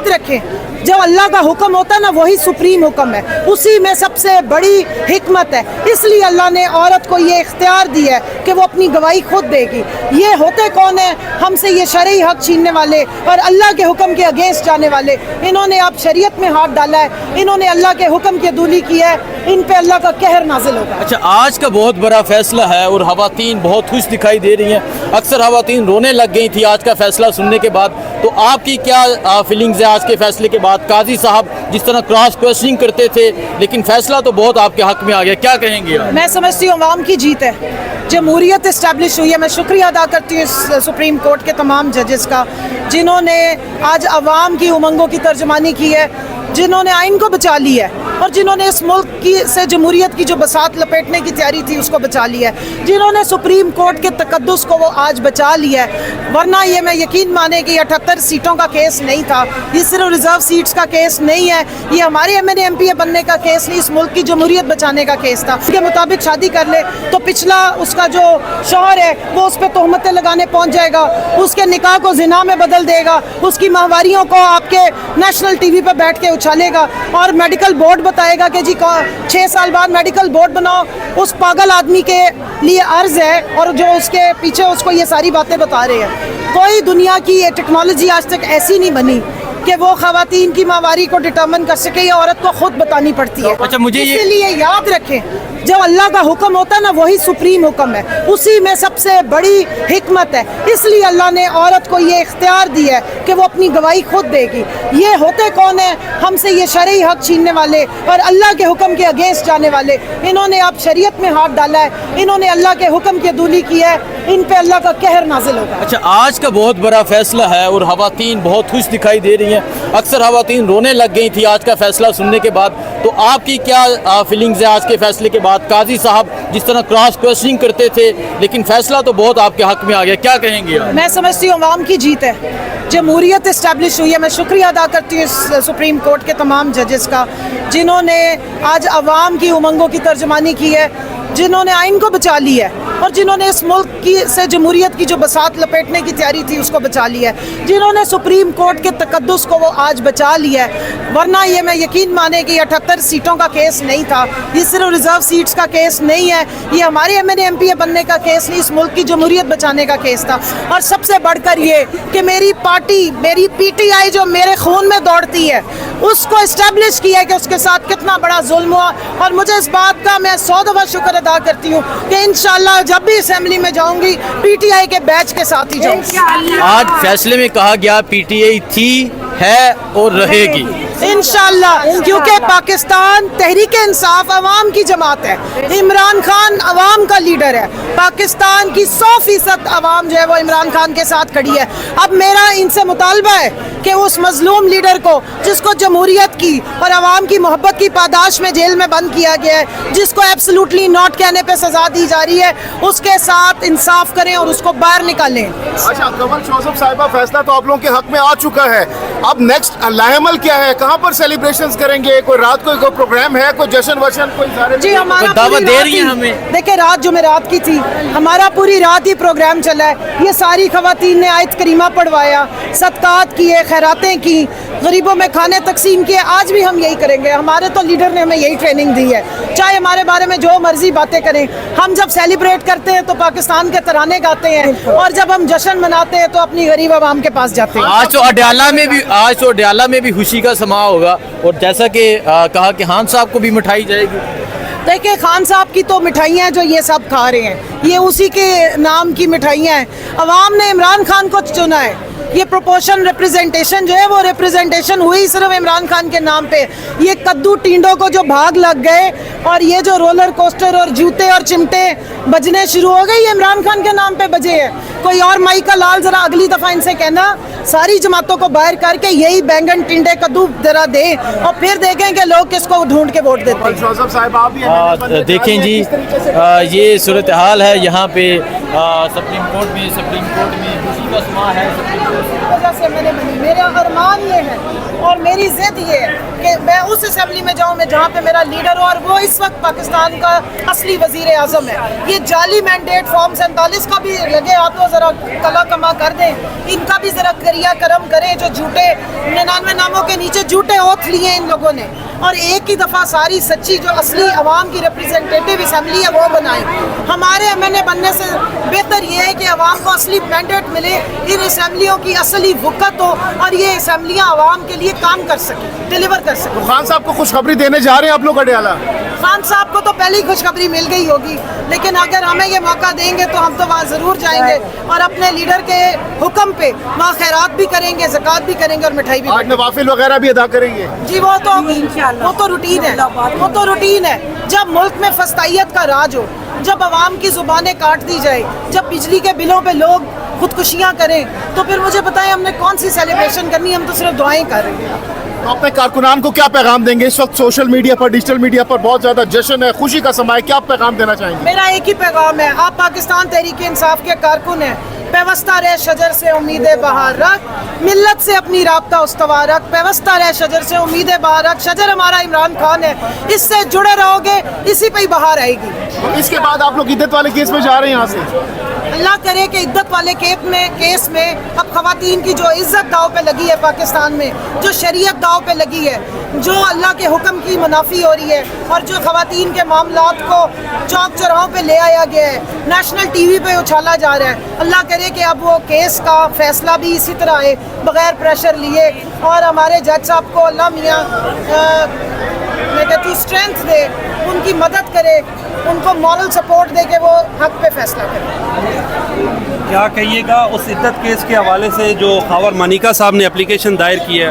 याद रखें, जो अल्लाह का हुक्म होता है ना वही सुप्रीम हुक्म है, उसी में सबसे बड़ी हिकमत है। इसलिए अल्लाह ने औरत को ये इख्तियार दिया है कि वो अपनी गवाही खुद देगी। ये होते कौन है हमसे ये शरई हक छीनने वाले और अल्लाह के हुक्म के अगेंस्ट जाने वाले। इन्होंने अब शरीयत में हाथ डाला है, इन्होंने अल्लाह के हुक्म की दूली की है, इन पे अल्लाह का कहर नाजिल होगा। अच्छा, आज का बहुत बड़ा फैसला है और ख़वातीन बहुत खुश दिखाई दे रही हैं। अक्सर ख़वातीन रोने लग गई थी आज का फैसला सुनने के बाद, तो आपकी क्या फीलिंग्स है आज के फैसले के बाद? काजी साहब जिस तरह क्रॉस क्वेश्चनिंग करते थे, लेकिन फैसला तो बहुत आपके हक में आ गया, क्या कहेंगे आप? मैं समझती हूँ अवाम की जीत है, जमहूरियत इस्टेब्लिश हुई है। मैं शुक्रिया अदा करती हूँ सुप्रीम कोर्ट के तमाम जजेस का, जिन्होंने आज अवाम की उमंगों की तर्जुमानी की है, जिन्होंने आइन को बचा लिया है और जिन्होंने इस मुल्क की से जमहूरियत की जो बसात लपेटने की तैयारी थी उसको बचा लिया है, जिन्होंने सुप्रीम कोर्ट के तकद्दुस को वो आज बचा लिया है। वरना ये मैं यकीन माने कि 78 सीटों का केस नहीं था, ये सिर्फ रिजर्व सीट्स का केस नहीं है, ये हमारे MNA MPA बनने का केस नहीं, इस मुल्क की जमहूरियत बचाने का केस था। उसके मुताबिक शादी कर ले तो पिछला उसका जो शौहर है वो उस पर तोहमतें लगाने पहुँच जाएगा, उसके निकाह को जिना में बदल देगा, उसकी माहवारियों को आपके नेशनल TV पर बैठ के उछालेगा और मेडिकल बोर्ड बताएगा कि जी 6 साल बाद मेडिकल बोर्ड बनाओ। उस पागल आदमी के लिए अर्ज है और जो उसके पीछे उसको ये सारी बातें बता रहे हैं। कोई दुनिया की ये टेक्नोलॉजी आज तक ऐसी नहीं बनी कि वो खवातीन की माहवारी को डिटर्मिन कर सके, ये औरत को खुद बतानी पड़ती है। अच्छा, मुझे इसलिए याद रखें, जो अल्लाह का हुक्म होता है ना वही सुप्रीम हुक्म है, उसी में सबसे बड़ी हिकमत है। इसलिए अल्लाह ने औरत को ये इख्तियार दिया है कि वो अपनी गवाही खुद देगी। ये होते कौन है हमसे ये शरई हक छीनने वाले और अल्लाह के हुक्म के अगेंस्ट जाने वाले। इन्होंने अब शरीयत में हाथ डाला है, इन्होंने अल्लाह के हुक्म की दूली की है, इन पे अल्लाह का कहर नाजिल होगा। अच्छा, आज का बहुत बड़ा फैसला है और ख़वातीन बहुत खुश दिखाई दे रही हैं। अक्सर ख़वातीन रोने लग गई थी आज का फैसला सुनने के बाद, तो आपकी क्या फीलिंग्स है आज के फैसले के बाद? काजी साहब जिस तरह क्रॉस क्वेश्चनिंग करते थे, लेकिन फैसला तो बहुत आपके हक में आ गया, क्या कहेंगे आप? मैं समझती हूँ अवाम की जीत है, जमहूरियत इस्टेब्लिश हुई है। मैं शुक्रिया अदा करती हूँ सुप्रीम कोर्ट के तमाम जजेस का, जिन्होंने आज अवाम की उमंगों की तर्जुमानी की है, जिन्होंने आइन को बचा लिया है और जिन्होंने इस मुल्क की से जमहूरियत की जो बसात लपेटने की तैयारी थी उसको बचा लिया है, जिन्होंने सुप्रीम कोर्ट के तकद्दुस को वो आज बचा लिया है। वरना ये मैं यकीन माने कि 78 सीटों का केस नहीं था, ये सिर्फ रिजर्व सीट्स का केस नहीं है, ये हमारे MNA MPA बनने का केस नहीं, इस मुल्क की जमहूरियत बचाने का केस था। और सबसे बढ़कर ये कि मेरी पार्टी, मेरी PTI जो मेरे खून में दौड़ती है, उसको इस्टेब्लिश किया है कि उसके साथ कितना बड़ा जुल्म हुआ। और मुझे इस बात का मैं 100 दफ़ा शुक्र अदा करती हूँ कि इंशाअल्लाह जब भी असेंबली में जाऊंगी PTI के बैच के साथ ही जाऊंगी। आज फैसले में कहा गया PTI थी, है और रहेगी इंशाअल्लाह, क्योंकि पाकिस्तान तहरीक इंसाफ अवाम की जमात है, इमरान खान अवाम का लीडर है, पाकिस्तान की 100% अवाम जो है वो इमरान खान के साथ खड़ी है। अब मेरा इनसे मुतालबा है कि उस मजलूम लीडर को, जिसको जमहूरियत की और अवाम की मोहब्बत की पादाश में जेल में बंद किया गया है, जिसको एब्सोल्युटली नॉट कहने पे सजा दी जा रही है, उसके साथ इंसाफ करें और उसको बाहर निकालें। अच्छा, कमल शोजब साहिबा, फैसला तो आप लोगों के हक में आ चुका है, अब नेक्स्ट लाहेमल क्या है? कहाँ पर सेलिब्रेशंस करेंगे? कोई रात को कोई प्रोग्राम है, कोई जश्न वशन, कोई सारे? जी, हमारा दावत दे रही है हमें। देखिए, रात जुमेरात की थी, हमारा पूरी रात ही प्रोग्राम चला है। ये सारी खवातीन ने आयत करीमा पढ़वाया, सदकात किए, खैरातें की, गरीबों में खाने तकसीम किए। आज भी हम यही करेंगे, हमारे तो लीडर ने हमें यही ट्रेनिंग दी है। चाहे हमारे बारे में जो मर्जी बातें करें, हम जब सेलिब्रेट करते हैं तो पाकिस्तान के तराने गाते हैं, और जब हम जश्न मनाते हैं तो अपनी गरीब आवाम के पास जाते हैं। आज तो अडयाला में भी खुशी का समा होगा, और जैसा कि कहा कि खान साहब को भी मिठाई जाएगी। देखिए, खान साहब की तो मिठाइयाँ जो ये सब खा रहे हैं, ये उसी के नाम की मिठाइयाँ हैं। अवाम ने इमरान खान को चुना है, ये प्रोपोर्शन रिप्रेजेंटेशन जो है वो रिप्रेजेंटेशन हुई सिर्फ इमरान खान के नाम पे। ये कद्दू टींडों को जो भाग लग गए और ये जो रोलर कोस्टर और जूते और चिमटे बजने शुरू हो गए, ये इमरान खान के नाम पे बजे हैं। कोई और माई का लाल जरा अगली दफ़ा इनसे कहना, सारी जमातों को बाहर करके यही बैंगन टिंडे कद्दू जरा दे, और फिर देखें कि लोग किसको ढूंढ के वोट देते हैं। देखें जी, ये सूरत हाल है। ہے یہاں پہ سپریم کورٹ میں خوشی کا سما ہے سپریم کورٹ میں. وجہ سے میں نے بنی. میرا ارمان یہ ہے اور میری ضد یہ ہے کہ میں اس اسمبلی میں جاؤں میں جہاں پہ میرا لیڈر ہو اور وہ اس وقت پاکستان کا اصلی وزیر اعظم ہے. یہ جعلی مینڈیٹ فارم 47 کا بھی لگے ہاتھوں ذرا کلا کما کر دیں, ان کا بھی ذرا کریا کرم کریں. جو جھوٹے 99 ناموں کے نیچے جھوٹے اوتھ لیے ان لوگوں نے, اور ایک ہی دفعہ ساری سچی جو اصلی عوام کی ریپریزنٹیٹیو اسمبلی ہے وہ بنائیں. ہمارے MNA بننے سے بہتر یہ ہے کہ عوام کو اصلی مینڈیٹ ملے, ان اسمبلیوں کی اصلی وقت ہو اور یہ اسمبلیاں عوام کے لیے کام کر سکیں, ڈیلیور کر سکیں. خان صاحب کو خوشخبری دینے جا رہے ہیں آپ لوگ اڈیالہ. خان صاحب کو تو پہلے ہی خوشخبری مل گئی ہوگی, لیکن اگر ہمیں یہ موقع دیں گے تو ہم تو وہاں ضرور جائیں گے اور اپنے لیڈر کے حکم پہ وہاں خیرات بھی کریں گے, زکوٰۃ بھی کریں گے اور مٹھائی بھی. آج نوافل وغیرہ بھی ادا کریں گے. جی وہ تو روٹین ہے, وہ تو روٹین ہے. جب ملک میں فسطائیت کا راج ہو, جب عوام کی زبانیں کاٹ دی جائے, جب بجلی کے بلوں پہ لوگ خودکشیاں کریں, تو پھر مجھے بتائیں ہم نے کون سی سیلیبریشن کرنی ہے؟ ہم تو صرف دعائیں کر رہے ہیں. تو اپنے کارکنان کو کیا پیغام دیں گے؟ اس وقت سوشل میڈیا پر, ڈیجیٹل میڈیا پر بہت زیادہ جشن ہے, خوشی کا سما ہے, کیا پیغام دینا چاہیں گے؟ میرا ایک ہی پیغام ہے, آپ پاکستان تحریک انصاف کے کارکن ہیں. پیوستہ رہ شجر سے امید بہار رکھ, ملت سے اپنی رابطہ استوار رکھ. پیوستہ رہ شجر سے امید بہار رکھ. شجر ہمارا عمران خان ہے, اس سے جڑے رہو گے, اسی پہ ہی بہار آئے گی. اس کے بعد آپ لوگ عدت والے کیس میں جا رہے ہیں یہاں سے. اللہ کرے کہ عدت والے کیس میں اب خواتین کی جو عزت داؤ پہ لگی ہے پاکستان میں, جو شریعت داؤ پہ لگی ہے, جو اللہ کے حکم کی منافی ہو رہی ہے, اور جو خواتین کے معاملات کو چوک چوراہوں پہ لے آیا گیا ہے, نیشنل ٹی وی پہ اچھالا جا رہا ہے, اللہ کرے کہ اب وہ کیس کا فیصلہ بھی اسی طرح آئے بغیر پریشر لیے, اور ہمارے جج صاحب کو اللہ میاں میں کہتی ہوں اسٹرینتھ دے, ان کی مدد کرے, ان کو مورل سپورٹ دے کہ وہ حق پہ فیصلہ کرے. کیا کہیے گا اس عدت کیس کے حوالے سے جو خاور مانیکا صاحب نے اپلیکیشن دائر کی ہے؟